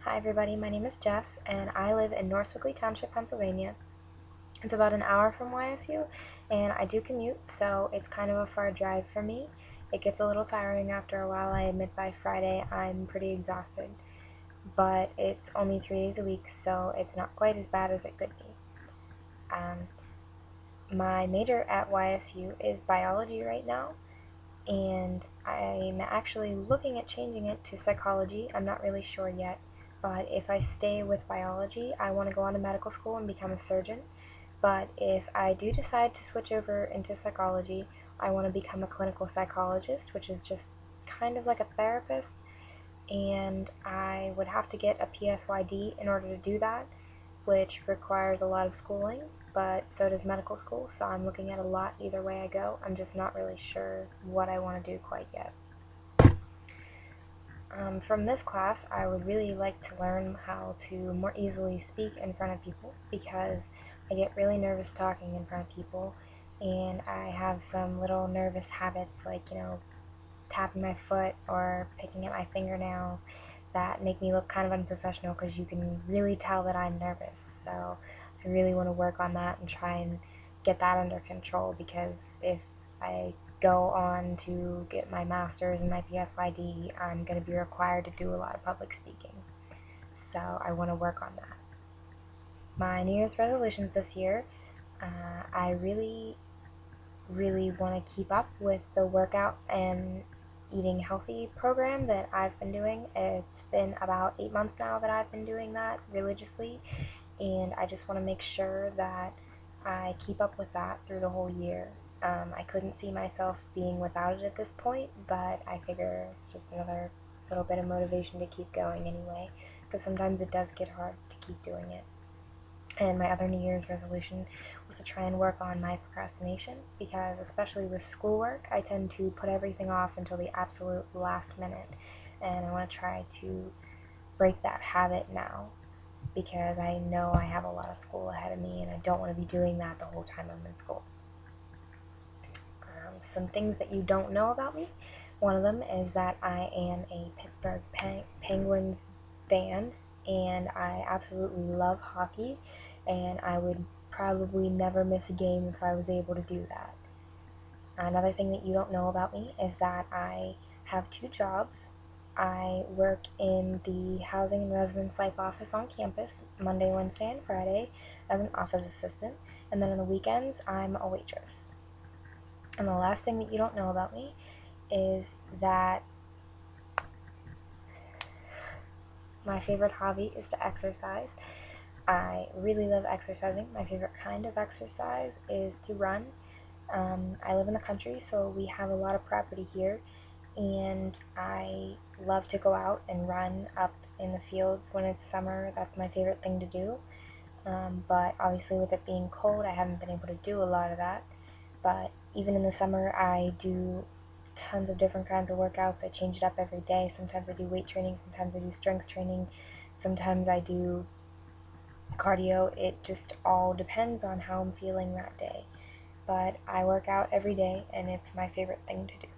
Hi everybody, my name is Jess and I live in North Sewickley Township, Pennsylvania. It's about an hour from YSU and I do commute, so it's kind of a far drive for me. It gets a little tiring after a while. I admit by Friday I'm pretty exhausted, but it's only 3 days a week, so it's not quite as bad as it could be. My major at YSU is biology right now, and I'm actually looking at changing it to psychology. I'm not really sure yet, but if I stay with biology, I want to go on to medical school and become a surgeon. But if I do decide to switch over into psychology, I want to become a clinical psychologist, which is just kind of like a therapist, and I would have to get a PSYD in order to do that, which requires a lot of schooling, but so does medical school, so I'm looking at a lot either way I go. I'm just not really sure what I want to do quite yet. From this class, I would really like to learn how to more easily speak in front of people because I get really nervous talking in front of people, and I have some little nervous habits like, tapping my foot or picking at my fingernails that make me look kind of unprofessional because you can really tell that I'm nervous. So I really want to work on that and try and get that under control, because if I go on to get my master's and my PSYD, I'm going to be required to do a lot of public speaking. So I want to work on that. My New Year's resolutions this year, I really want to keep up with the workout and eating healthy program that I've been doing. It's been about 8 months now that I've been doing that religiously, and I just want to make sure that I keep up with that through the whole year. I couldn't see myself being without it at this point, but I figure it's just another little bit of motivation to keep going anyway, because sometimes it does get hard to keep doing it. And my other New Year's resolution was to try and work on my procrastination, because especially with schoolwork, I tend to put everything off until the absolute last minute, and I want to try to break that habit now, because I know I have a lot of school ahead of me and I don't want to be doing that the whole time I'm in school. Some things that you don't know about me. One of them is that I am a Pittsburgh Penguins fan, and I absolutely love hockey, and I would probably never miss a game if I was able to do that. Another thing that you don't know about me is that I have two jobs. I work in the Housing and Residence Life office on campus Monday, Wednesday, and Friday as an office assistant, and then on the weekends I'm a waitress. And the last thing that you don't know about me is that my favorite hobby is to exercise. I really love exercising. My favorite kind of exercise is to run. I live in the country, so we have a lot of property here, and I love to go out and run up in the fields when it's summer. That's my favorite thing to do. But obviously, with it being cold, I haven't been able to do a lot of that. But even in the summer, I do tons of different kinds of workouts. I change it up every day. Sometimes I do weight training, sometimes I do strength training, sometimes I do cardio. It just all depends on how I'm feeling that day. But I work out every day, and it's my favorite thing to do.